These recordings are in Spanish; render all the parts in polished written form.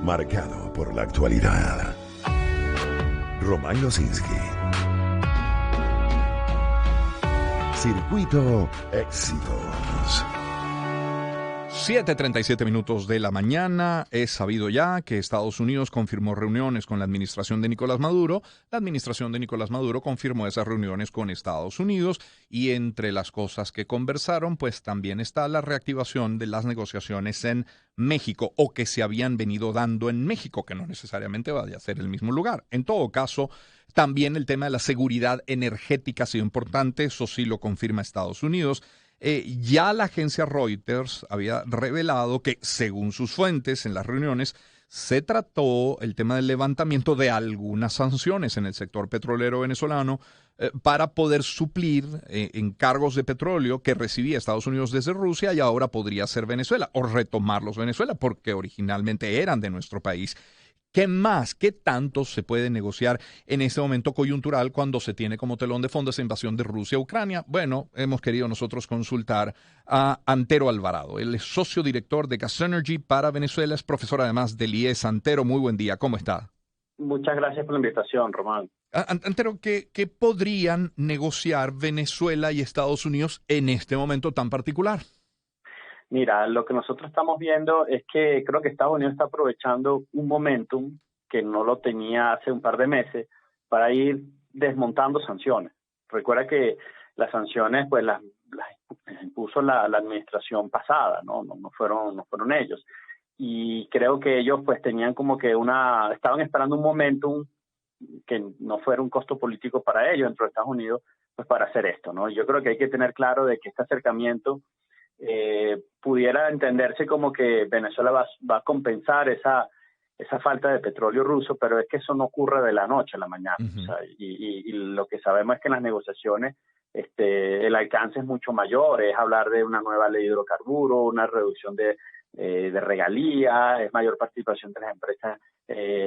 marcado por la actualidad. Román Losinski. Circuito Éxitos. 7:37 minutos de la mañana. Es sabido ya que Estados Unidos confirmó reuniones con la administración de Nicolás Maduro. La administración de Nicolás Maduro confirmó esas reuniones con Estados Unidos y entre las cosas que conversaron, pues también está la reactivación de las negociaciones en México o que se habían venido dando en México, que no necesariamente vaya a ser el mismo lugar. En todo caso, también el tema de la seguridad energética ha sido importante, eso sí lo confirma Estados Unidos. Ya la agencia Reuters había revelado que, según sus fuentes en las reuniones, se trató el tema del levantamiento de algunas sanciones en el sector petrolero venezolano para poder suplir encargos de petróleo que recibía Estados Unidos desde Rusia y ahora podría ser Venezuela o retomarlos Venezuela porque originalmente eran de nuestro país. ¿Qué más? ¿Qué tanto se puede negociar en este momento coyuntural cuando se tiene como telón de fondo esa invasión de Rusia a Ucrania? Bueno, hemos querido nosotros consultar a Antero Alvarado. Él es socio director de Gas Energy para Venezuela, es profesor además del IES. Antero, muy buen día. ¿Cómo está? Muchas gracias por la invitación, Román. Antero, ¿qué podrían negociar Venezuela y Estados Unidos en este momento tan particular? Mira, lo que nosotros estamos viendo es que creo que Estados Unidos está aprovechando un momentum que no lo tenía hace un par de meses para ir desmontando sanciones. Recuerda que las sanciones pues las impuso la administración pasada, no fueron ellos. Y creo que ellos pues tenían como que estaban esperando un momentum que no fuera un costo político para ellos dentro de Estados Unidos pues para hacer esto, ¿no? Yo creo que hay que tener claro de que este acercamiento pudiera entenderse como que Venezuela va a compensar esa falta de petróleo ruso, pero es que eso no ocurre de la noche a la mañana. Uh-huh. O sea, y lo que sabemos es que en las negociaciones el alcance es mucho mayor, es hablar de una nueva ley de hidrocarburos, una reducción de regalías, es mayor participación de las empresas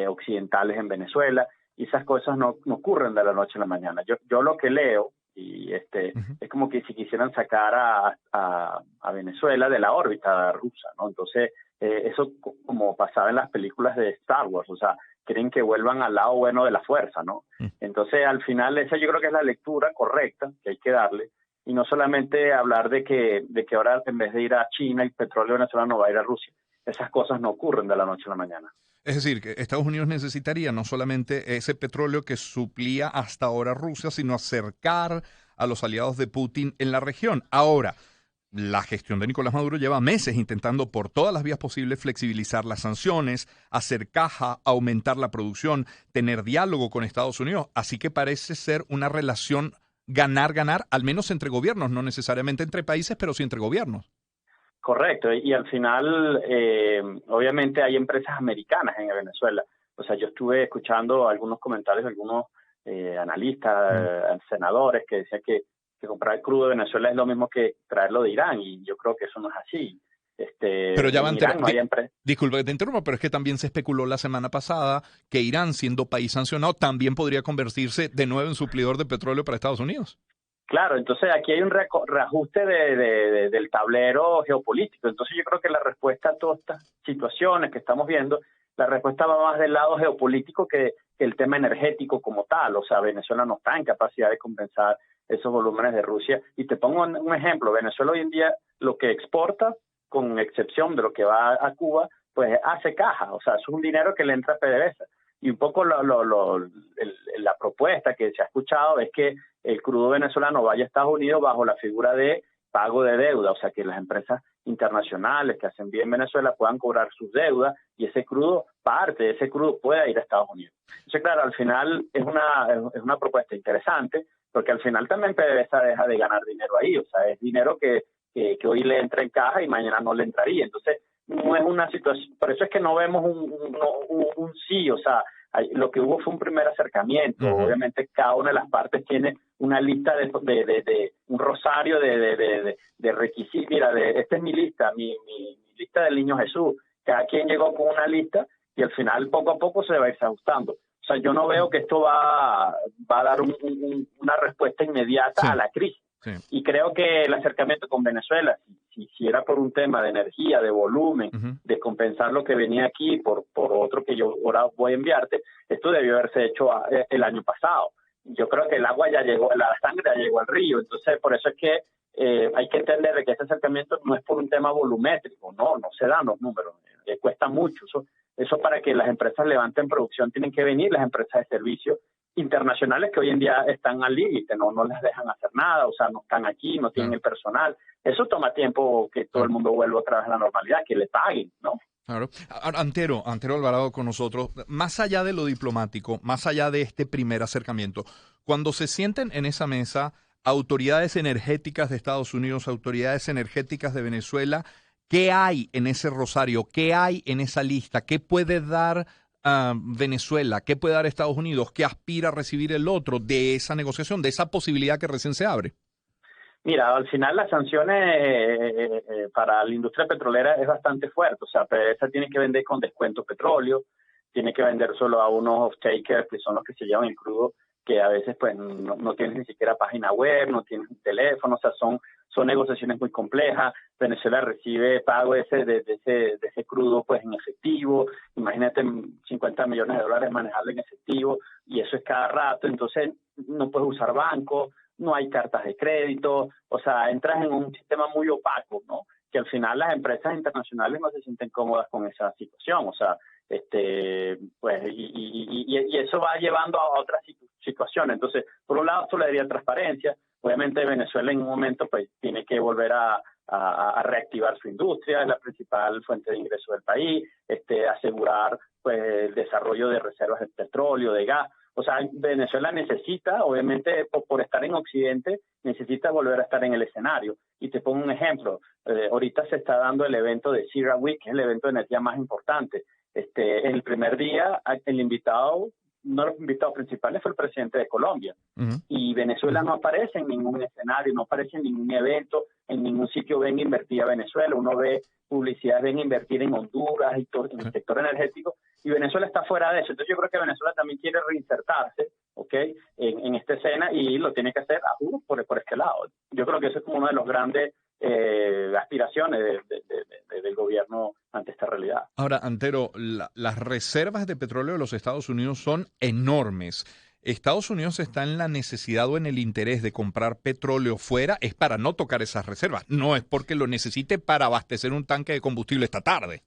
occidentales en Venezuela, y esas cosas no ocurren de la noche a la mañana. Yo lo que leo y Uh-huh. es como que si quisieran sacar a Venezuela de la órbita rusa, ¿no? Entonces, eso como pasaba en las películas de Star Wars, o sea, quieren que vuelvan al lado bueno de la fuerza, ¿no? Uh-huh. Entonces, al final, esa yo creo que es la lectura correcta que hay que darle, y no solamente hablar de que ahora en vez de ir a China el petróleo venezolano va a ir a Rusia. Esas cosas no ocurren de la noche a la mañana. Es decir, que Estados Unidos necesitaría no solamente ese petróleo que suplía hasta ahora Rusia, sino acercar a los aliados de Putin en la región. Ahora, la gestión de Nicolás Maduro lleva meses intentando por todas las vías posibles flexibilizar las sanciones, hacer caja, aumentar la producción, tener diálogo con Estados Unidos. Así que parece ser una relación ganar-ganar, al menos entre gobiernos, no necesariamente entre países, pero sí entre gobiernos. Correcto, y al final, obviamente hay empresas americanas en Venezuela. O sea, yo estuve escuchando algunos comentarios de algunos analistas, senadores, que decían que comprar el crudo de Venezuela es lo mismo que traerlo de Irán, y yo creo que eso no es así. Pero ya en Irán no hay disculpa que te interrumpa, pero es que también se especuló la semana pasada que Irán, siendo país sancionado, también podría convertirse de nuevo en suplidor de petróleo para Estados Unidos. Claro, entonces aquí hay un reajuste del tablero geopolítico. Entonces yo creo que la respuesta a todas estas situaciones que estamos viendo, la respuesta va más del lado geopolítico que el tema energético como tal. O sea, Venezuela no está en capacidad de compensar esos volúmenes de Rusia. Y te pongo un ejemplo. Venezuela hoy en día lo que exporta, con excepción de lo que va a Cuba, pues hace caja. O sea, es un dinero que le entra a PDVSA. Y un poco la propuesta que se ha escuchado es que el crudo venezolano vaya a Estados Unidos bajo la figura de pago de deuda, o sea, que las empresas internacionales que hacen bien en Venezuela puedan cobrar sus deudas y ese crudo, parte de ese crudo pueda ir a Estados Unidos. Entonces, claro, al final es una propuesta interesante, porque al final también PDVSA deja de ganar dinero ahí, o sea, es dinero que hoy le entra en caja y mañana no le entraría. Entonces, no es una situación, por eso es que no vemos un sí, o sea, lo que hubo fue un primer acercamiento. Uh-huh. Obviamente cada una de las partes tiene una lista de un rosario de requisitos. Mira, esta es mi lista, mi lista del Niño Jesús. Cada quien llegó con una lista y al final poco a poco se va a ir ajustando. O sea, yo no veo que esto va a dar una respuesta inmediata a la crisis. Sí. Y creo que el acercamiento con Venezuela, si si era por un tema de energía, de volumen, de compensar lo que venía aquí por otro que yo ahora voy a enviarte, esto debió haberse hecho el año pasado. Yo creo que el agua ya llegó, la sangre ya llegó al río, entonces por eso es que hay que entender que ese acercamiento no es por un tema volumétrico, no se dan los números, cuesta mucho. Eso para que las empresas levanten producción tienen que venir las empresas de servicios internacionales que hoy en día están al límite, no les dejan hacer nada, o sea, no están aquí, no tienen el personal. Eso toma tiempo que todo el mundo vuelva otra vez a la normalidad, que le paguen, ¿no? Claro. Antero Alvarado con nosotros. Más allá de lo diplomático, más allá de este primer acercamiento, cuando se sienten en esa mesa autoridades energéticas de Estados Unidos, autoridades energéticas de Venezuela, ¿qué hay en ese rosario? ¿Qué hay en esa lista? ¿Qué puede dar Venezuela? ¿Qué puede dar Estados Unidos? ¿Qué aspira a recibir el otro de esa negociación, de esa posibilidad que recién se abre? Mira, al final las sanciones para la industria petrolera es bastante fuerte. O sea, PDVSA tiene que vender con descuento petróleo, tiene que vender solo a unos off-takers, que son los que se llevan el crudo, que a veces pues no tienen ni siquiera página web, no tienen teléfono, o sea, son negociaciones muy complejas. Venezuela recibe pago de ese crudo pues en efectivo. Imagínate $50 millones manejarlo en efectivo, y eso es cada rato. Entonces no puedes usar banco, no hay cartas de crédito, o sea, entras en un sistema muy opaco, ¿no? Que al final las empresas internacionales no se sienten cómodas con esa situación, o sea, pues, y eso va llevando a otras situaciones. Entonces, por un lado, esto le daría transparencia. Obviamente Venezuela en un momento pues tiene que volver a reactivar su industria, es la principal fuente de ingreso del país, asegurar pues el desarrollo de reservas de petróleo, de gas. O sea, Venezuela necesita, obviamente, por estar en Occidente, necesita volver a estar en el escenario. Y te pongo un ejemplo. Ahorita se está dando el evento de CERAWeek, que es el evento de energía más importante. El primer día, el invitado, uno de los invitados principales fue el presidente de Colombia. Y Venezuela no aparece en ningún escenario, no aparece en ningún evento, en ningún sitio ven invertir a Venezuela. Uno ve publicidad, ven invertir en Honduras y todo en el sector energético, y Venezuela está fuera de eso. Entonces yo creo que Venezuela también quiere reinsertarse, ¿ok?, en esta escena, y lo tiene que hacer a uno por este lado. Yo creo que eso es como una de las grandes aspiraciones del gobierno ante esta realidad. Ahora, Antero, las reservas de petróleo de los Estados Unidos son enormes. Estados Unidos está en la necesidad o en el interés de comprar petróleo fuera, es para no tocar esas reservas, no es porque lo necesite para abastecer un tanque de combustible esta tarde.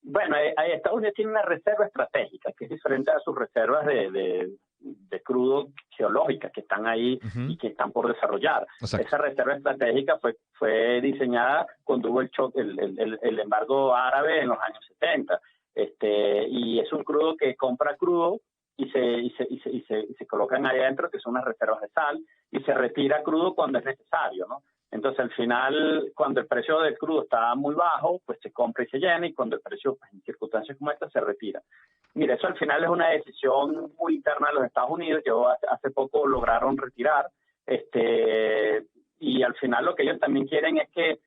Bueno, Estados Unidos tiene una reserva estratégica que es diferente a sus reservas de crudo geológicas que están ahí y que están por desarrollar. Exacto. Esa reserva estratégica fue diseñada cuando hubo el embargo árabe en los años 70. Y es un crudo que compra crudo y se colocan ahí adentro, que son unas reservas de sal, y se retira crudo cuando es necesario, ¿no? Entonces, al final, cuando el precio del crudo está muy bajo, pues se compra y se llena, y cuando el precio, pues, en circunstancias como esta, se retira. Mira, eso al final es una decisión muy interna de los Estados Unidos. Hace poco lograron retirar, y al final lo que ellos también quieren es que,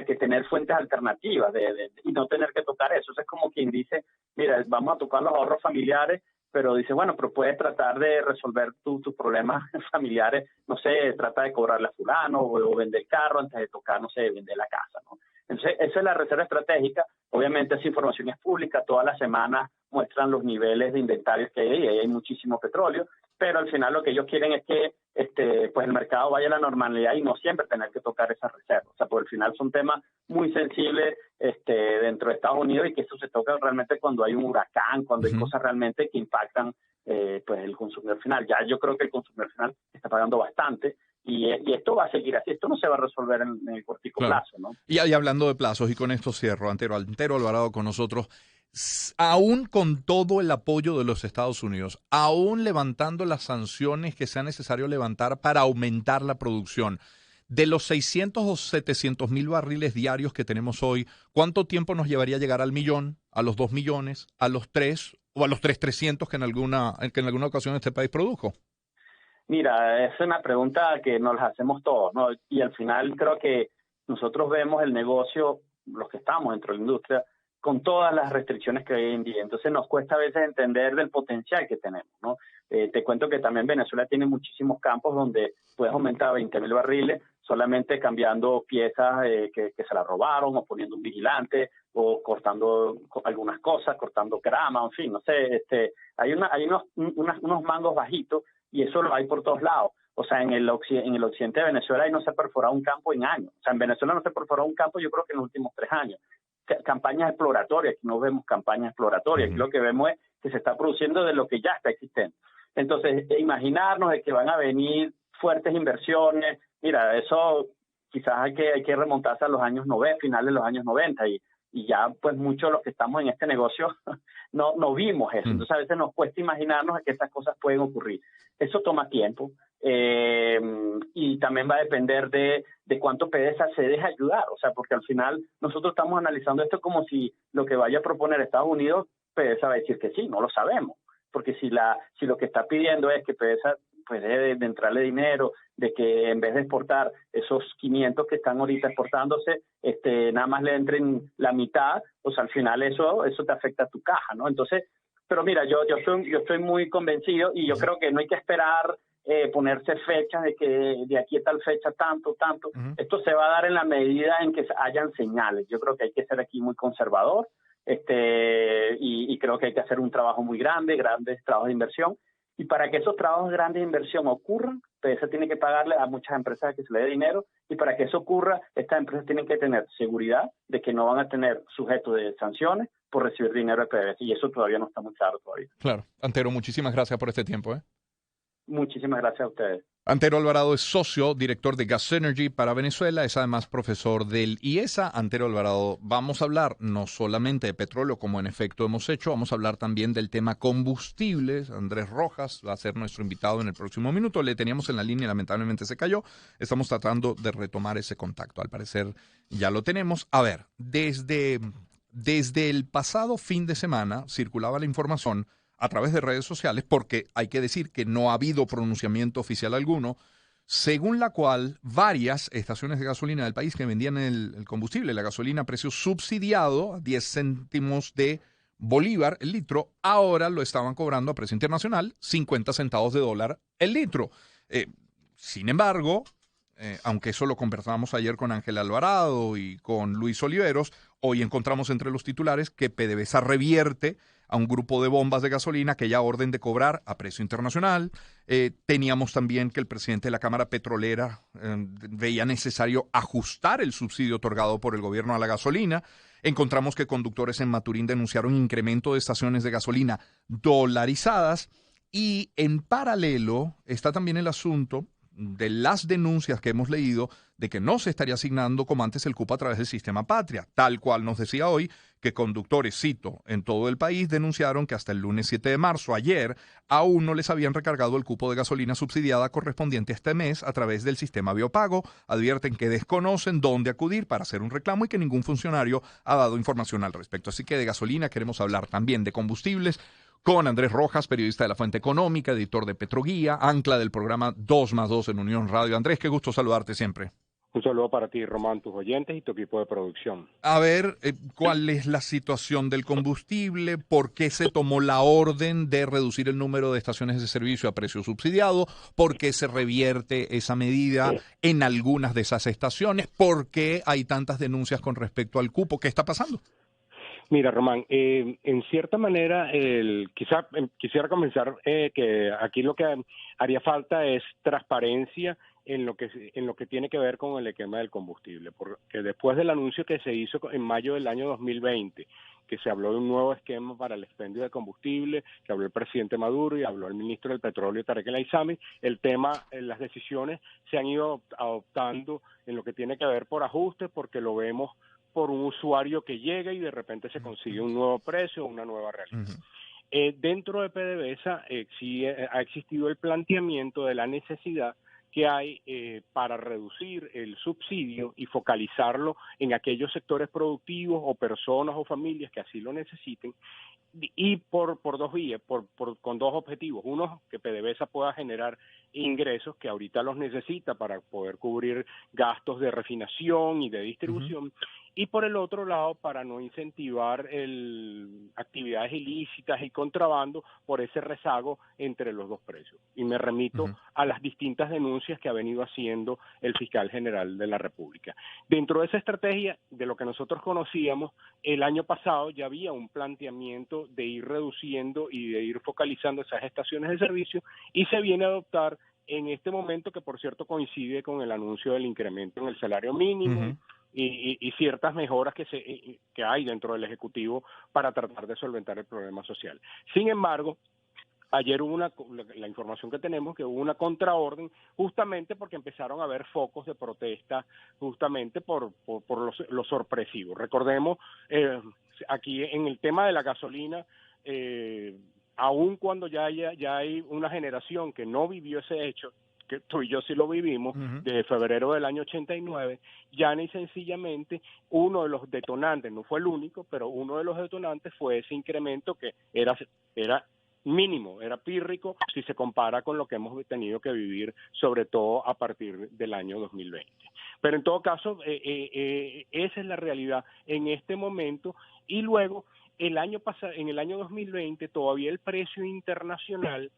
que tener fuentes alternativas y no tener que tocar eso. Eso es como quien dice, mira, vamos a tocar los ahorros familiares, pero dice, bueno, pero puedes tratar de resolver tus problemas familiares, no sé, trata de cobrarle a fulano o vender el carro antes de tocar, no sé, vender la casa, ¿no? Entonces, esa es la reserva estratégica. Obviamente esa información es pública, todas las semanas muestran los niveles de inventarios que hay, y hay muchísimo petróleo, pero al final lo que ellos quieren es que pues el mercado vaya a la normalidad y no siempre tener que tocar esas reservas. O sea, por el final son temas muy sensibles dentro de Estados Unidos, y que eso se toca realmente cuando hay un huracán, cuando hay cosas realmente que impactan pues el consumidor final. Ya yo creo que el consumidor final está pagando bastante, y esto va a seguir así. Esto no se va a resolver en el cortico plazo, ¿no? Y hablando de plazos, y con esto cierro, Antero Alvarado con nosotros. Aún con todo el apoyo de los Estados Unidos, aún levantando las sanciones que sea necesario levantar para aumentar la producción, de los 600 o 700 mil barriles diarios que tenemos hoy, ¿cuánto tiempo nos llevaría a llegar al millón, a los 2 millones, a los 3 o a los 300 que en alguna ocasión este país produjo? Mira, es una pregunta que nos la hacemos todos, ¿no? Y al final creo que nosotros vemos el negocio, los que estamos dentro de la industria, con todas las restricciones que hay hoy en día. Entonces nos cuesta a veces entender del potencial que tenemos, ¿no? Te cuento que también Venezuela tiene muchísimos campos donde puedes aumentar a 20.000 barriles solamente cambiando piezas que se las robaron o poniendo un vigilante o cortando algunas cosas, cortando grama, en fin, no sé, hay unos mangos bajitos y eso lo hay por todos lados. O sea, en el occidente de Venezuela ahí no se ha perforado un campo en años. O sea, en Venezuela no se ha perforado un campo yo creo que en los últimos 3 años. Campañas exploratorias, aquí no vemos campañas exploratorias, aquí lo que vemos es que se está produciendo de lo que ya está existente. Entonces, imaginarnos de que van a venir fuertes inversiones, mira, eso quizás hay que remontarse a los años 90, finales de los años 90 y ya pues muchos de los que estamos en este negocio no vimos eso. Entonces a veces nos cuesta imaginarnos que estas cosas pueden ocurrir. Eso toma tiempo y también va a depender de cuánto PDVSA se deja ayudar. O sea, porque al final nosotros estamos analizando esto como si lo que vaya a proponer Estados Unidos, PDVSA va a decir que sí, no lo sabemos. Porque si lo que está pidiendo es que PDVSA pues debe de entrarle dinero, de que en vez de exportar esos 500 que están ahorita exportándose, nada más le entren la mitad, pues al final eso te afecta a tu caja, ¿no? Entonces, pero mira, yo estoy muy convencido y yo creo que no hay que esperar ponerse fechas de que de aquí a tal fecha tanto. Esto se va a dar en la medida en que hayan señales. Yo creo que hay que ser aquí muy conservador y creo que hay que hacer un trabajo muy grandes trabajos de inversión. Y para que esos trabajos grandes de inversión ocurran, PDVSA tiene que pagarle a muchas empresas que se le dé dinero, y para que eso ocurra, estas empresas tienen que tener seguridad de que no van a tener sujetos de sanciones por recibir dinero de PDVSA, y eso todavía no está muy claro todavía. Claro. Antero, muchísimas gracias por este tiempo. Muchísimas gracias a ustedes. Antero Alvarado es socio, director de Gas Energy para Venezuela, es además profesor del IESA. Antero Alvarado, vamos a hablar no solamente de petróleo, como en efecto hemos hecho, vamos a hablar también del tema combustibles. Andrés Rojas va a ser nuestro invitado en el próximo minuto. Le teníamos en la línea y lamentablemente se cayó. Estamos tratando de retomar ese contacto. Al parecer ya lo tenemos. A ver, desde el pasado fin de semana circulaba la información a través de redes sociales, porque hay que decir que no ha habido pronunciamiento oficial alguno, según la cual varias estaciones de gasolina del país que vendían el combustible, la gasolina a precio subsidiado, a 10 céntimos de bolívar el litro, ahora lo estaban cobrando a precio internacional, 50 centavos de dólar el litro. Sin embargo, aunque eso lo conversábamos ayer con Ángel Alvarado y con Luis Oliveros, hoy encontramos entre los titulares que PDVSA revierte a un grupo de bombas de gasolina aquella orden de cobrar a precio internacional. Teníamos también que el presidente de la Cámara Petrolera veía necesario ajustar el subsidio otorgado por el gobierno a la gasolina. Encontramos que conductores en Maturín denunciaron incremento de estaciones de gasolina dolarizadas. Y en paralelo está también el asunto de las denuncias que hemos leído de que no se estaría asignando como antes el cupo a través del sistema Patria, tal cual nos decía hoy que conductores, cito, en todo el país denunciaron que hasta el lunes 7 de marzo, ayer, aún no les habían recargado el cupo de gasolina subsidiada correspondiente a este mes a través del sistema Biopago. Advierten que desconocen dónde acudir para hacer un reclamo y que ningún funcionario ha dado información al respecto. Así que de gasolina queremos hablar también de combustibles con Andrés Rojas, periodista de La Fuente Económica, editor de Petroguía, ancla del programa 2+2 en Unión Radio. Andrés, qué gusto saludarte siempre. Un saludo para ti, Román, tus oyentes y tu equipo de producción. A ver, ¿cuál es la situación del combustible? ¿Por qué se tomó la orden de reducir el número de estaciones de servicio a precio subsidiado? ¿Por qué se revierte esa medida en algunas de esas estaciones? ¿Por qué hay tantas denuncias con respecto al cupo? ¿Qué está pasando? Mira, Román, en cierta manera, quisiera comenzar que aquí lo que haría falta es transparencia en lo que tiene que ver con el esquema del combustible, porque después del anuncio que se hizo en mayo del año 2020, que se habló de un nuevo esquema para el expendio de combustible, que habló el presidente Maduro y habló el ministro del Petróleo, Tarek El Aissami, el tema, las decisiones se han ido adoptando en lo que tiene que ver por ajustes, porque lo vemos por un usuario que llega y de repente se consigue un nuevo precio o una nueva realidad. Dentro de PDVSA sí ha existido el planteamiento de la necesidad que hay para reducir el subsidio y focalizarlo en aquellos sectores productivos o personas o familias que así lo necesiten, y por dos vías, con dos objetivos. Uno, que PDVSA pueda generar ingresos que ahorita los necesita para poder cubrir gastos de refinación y de distribución, y por el otro lado para no incentivar actividades ilícitas y contrabando por ese rezago entre los dos precios. Y me remito a las distintas denuncias que ha venido haciendo el fiscal general de la República. Dentro de esa estrategia, de lo que nosotros conocíamos, el año pasado ya había un planteamiento de ir reduciendo y de ir focalizando esas estaciones de servicio, y se viene a adoptar en este momento, que por cierto coincide con el anuncio del incremento en el salario mínimo y ciertas mejoras que hay dentro del Ejecutivo para tratar de solventar el problema social. Sin embargo, ayer hubo la información que tenemos, que hubo una contraorden justamente porque empezaron a haber focos de protesta justamente por lo sorpresivo. Recordemos, aquí en el tema de la gasolina, aun cuando ya hay una generación que no vivió ese hecho, que tú y yo sí lo vivimos, desde febrero del año 89, ya ni sencillamente uno de los detonantes, no fue el único, pero uno de los detonantes fue ese incremento que era mínimo, era pírrico si se compara con lo que hemos tenido que vivir, sobre todo a partir del año 2020. Pero en todo caso, esa es la realidad en este momento. Y luego, en el año 2020, todavía el precio internacional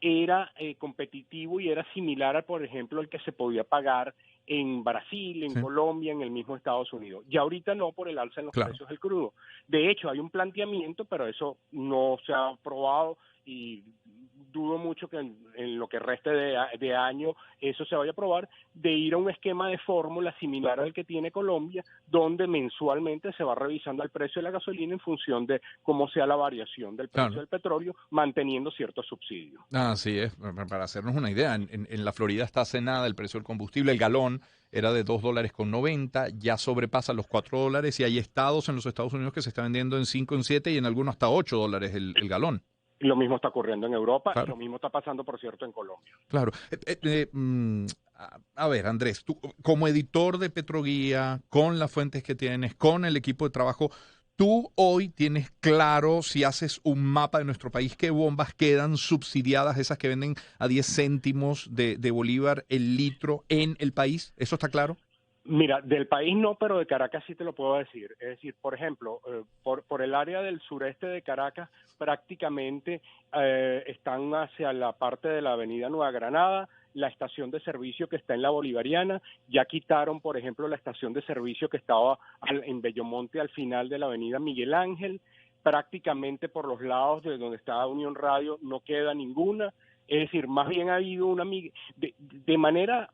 era competitivo y era similar a, por ejemplo, el que se podía pagar en Brasil, en Colombia, en el mismo Estados Unidos. Y ahorita no, por el alza en los precios del crudo. De hecho, hay un planteamiento, pero eso no se ha aprobado y dudo mucho que en lo que reste de año eso se vaya a aprobar, de ir a un esquema de fórmula similar al que tiene Colombia, donde mensualmente se va revisando el precio de la gasolina en función de cómo sea la variación del precio del petróleo, manteniendo ciertos subsidios. Así es, para hacernos una idea, en la Florida está hace nada el precio del combustible, el galón era de $2.90, ya sobrepasa los $4, y hay estados en los Estados Unidos que se está vendiendo en 5, en 7 y en algunos hasta $8 el galón. Lo mismo está ocurriendo en Europa, y lo mismo está pasando, por cierto, en Colombia. Claro. A ver, Andrés, tú como editor de Petroguía, con las fuentes que tienes, con el equipo de trabajo, tú hoy tienes claro, si haces un mapa de nuestro país, qué bombas quedan subsidiadas, esas que venden a 10 céntimos de bolívar el litro en el país. ¿Eso está claro? Mira, del país no, pero de Caracas sí te lo puedo decir. Es decir, por ejemplo, por el área del sureste de Caracas, prácticamente están hacia la parte de la avenida Nueva Granada, la estación de servicio que está en la Bolivariana. Ya quitaron, por ejemplo, la estación de servicio que estaba en Bellomonte al final de la avenida Miguel Ángel. Prácticamente por los lados de donde está Unión Radio no queda ninguna. Es decir, más bien ha habido de manera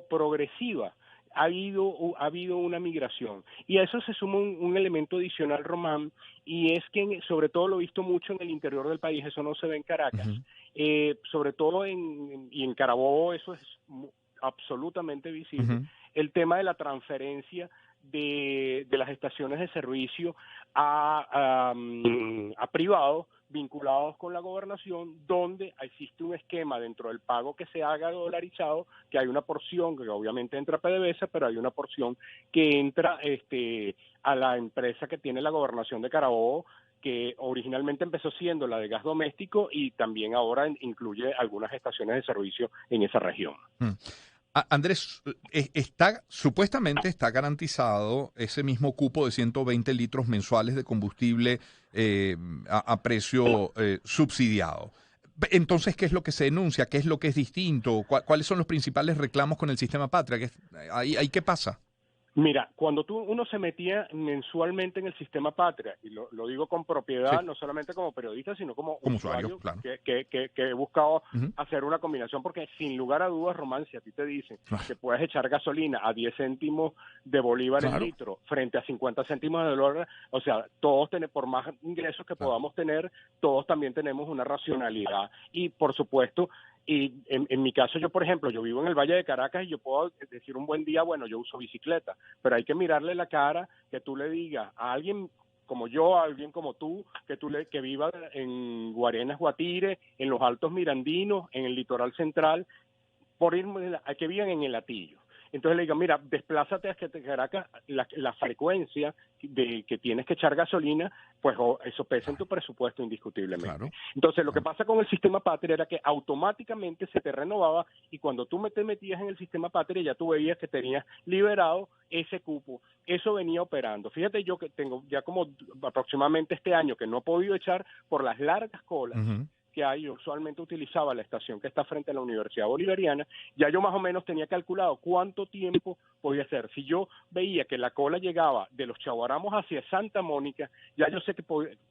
progresiva. Ha habido una migración, y a eso se suma un elemento adicional, Román, y es que sobre todo lo he visto mucho en el interior del país, eso no se ve en Caracas, sobre todo en Carabobo eso es absolutamente visible, el tema de la transferencia de las estaciones de servicio a privados vinculados con la gobernación, donde existe un esquema dentro del pago que se haga dolarizado, que hay una porción que obviamente entra a PDVSA, pero hay una porción que entra a la empresa que tiene la gobernación de Carabobo, que originalmente empezó siendo la de gas doméstico y también ahora incluye algunas estaciones de servicio en esa región. Andrés, supuestamente está garantizado ese mismo cupo de 120 litros mensuales de combustible a precio subsidiado. Entonces, ¿qué es lo que se denuncia? ¿Qué es lo que es distinto? ¿Cuáles son los principales reclamos con el sistema Patria? ¿Ahí qué pasa? Mira, cuando uno se metía mensualmente en el sistema Patria, y lo digo con propiedad, no solamente como periodista, sino como usuario, claro, que he buscado hacer una combinación, porque sin lugar a dudas, Román, si a ti te dicen que puedes echar gasolina a 10 céntimos de bolívar el litro frente a 50 céntimos de dólar, o sea, todos por más ingresos que podamos tener, todos también tenemos una racionalidad. Y por supuesto, y en mi caso, yo por ejemplo, yo vivo en el Valle de Caracas y yo puedo decir un buen día, bueno, yo uso bicicleta, pero hay que mirarle la cara, que tú le digas a alguien como yo, a alguien como tú, que viva en Guarenas, Guatire, en los Altos Mirandinos, en el litoral central, a que vivan en el Hatillo. entonces le digan, mira, desplázate a Caracas, la frecuencia de que tienes que echar gasolina, pues eso pesa en tu presupuesto indiscutiblemente. Claro. Entonces, lo que pasa con el sistema Patria era que automáticamente se te renovaba y cuando tú te metías en el sistema Patria ya tú veías que tenías liberado ese cupo. Eso venía operando. Fíjate yo que tengo ya como aproximadamente este año que no he podido echar por las largas colas que hay. Yo usualmente utilizaba la estación que está frente a la Universidad Bolivariana, ya yo más o menos tenía calculado cuánto tiempo podía ser. Si yo veía que la cola llegaba de los Chaguaramos hacia Santa Mónica, ya yo sé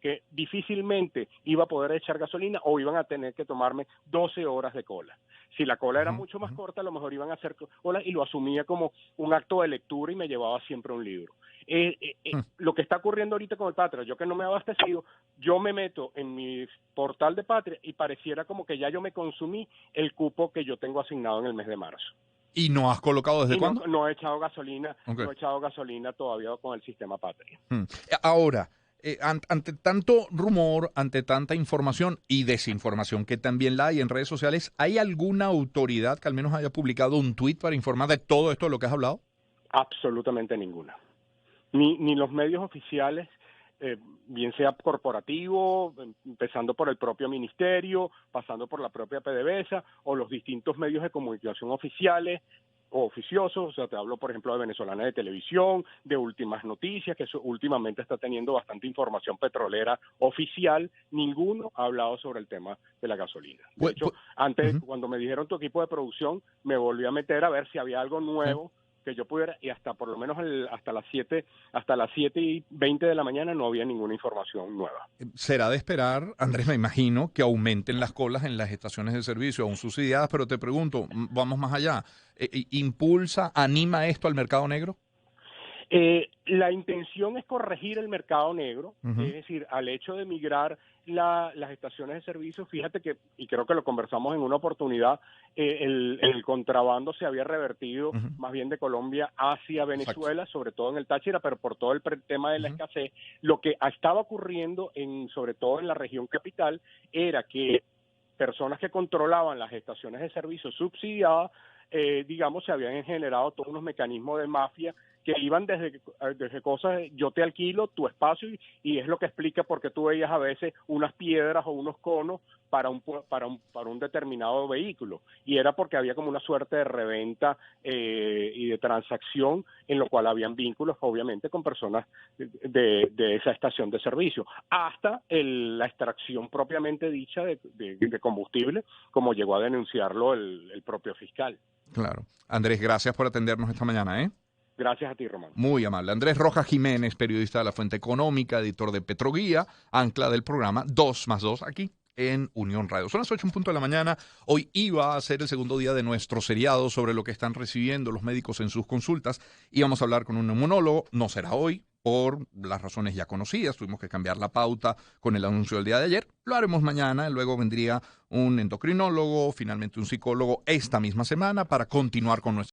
que difícilmente iba a poder echar gasolina o iban a tener que tomarme 12 horas de cola. Si la cola era mucho más corta, a lo mejor iban a hacer cola y lo asumía como un acto de lectura y me llevaba siempre un libro. Lo que está ocurriendo ahorita con el Patria, yo que no me he abastecido, yo me meto en mi portal de Patria y pareciera como que ya yo me consumí el cupo que yo tengo asignado en el mes de marzo. ¿Y no has colocado desde cuándo? No he echado gasolina, no he echado gasolina todavía con el sistema Patria. Ahora, ante tanto rumor, ante tanta información y desinformación que también la hay en redes sociales, ¿hay alguna autoridad que al menos haya publicado un tuit para informar de todo esto de lo que has hablado? Absolutamente ninguna. Ni los medios oficiales, bien sea corporativo, empezando por el propio ministerio, pasando por la propia PDVSA, o los distintos medios de comunicación oficiales o oficiosos, o sea, te hablo, por ejemplo, de Venezolana de Televisión, de Últimas Noticias, que últimamente está teniendo bastante información petrolera oficial. Ninguno ha hablado sobre el tema de la gasolina. De hecho, antes, cuando me dijeron tu equipo de producción, me volví a meter a ver si había algo nuevo que yo pudiera, y hasta por lo menos hasta las 7:20 de la mañana no había ninguna información nueva. Será de esperar, Andrés, me imagino, que aumenten las colas en las estaciones de servicio, aún subsidiadas, pero te pregunto, vamos más allá, ¿impulsa, anima esto al mercado negro? La intención es corregir el mercado negro, es decir, al hecho de migrar las estaciones de servicio, fíjate que, y creo que lo conversamos en una oportunidad, el contrabando se había revertido más bien de Colombia hacia Venezuela, sobre todo en el Táchira, pero por todo el tema de la escasez. Lo que estaba ocurriendo, sobre todo en la región capital, era que personas que controlaban las estaciones de servicio subsidiadas, digamos, se habían generado todos unos mecanismos de mafia que iban desde cosas de yo te alquilo tu espacio y es lo que explica por qué tú veías a veces unas piedras o unos conos para un determinado vehículo, y era porque había como una suerte de reventa y de transacción en lo cual habían vínculos obviamente con personas de esa estación de servicio, hasta la extracción propiamente dicha de combustible, como llegó a denunciarlo el propio fiscal. Claro. Andrés, gracias por atendernos esta mañana, ¿eh? Gracias a ti, Román. Muy amable. Andrés Rojas Jiménez, periodista de La Fuente Económica, editor de Petroguía, ancla del programa 2+2 aquí en Unión Radio. Son las 8:00 a.m. Hoy iba a ser el segundo día de nuestro seriado sobre lo que están recibiendo los médicos en sus consultas. Íbamos a hablar con un neumólogo, no será hoy, por las razones ya conocidas. Tuvimos que cambiar la pauta con el anuncio del día de ayer. Lo haremos mañana, luego vendría un endocrinólogo, finalmente un psicólogo esta misma semana para continuar con nuestro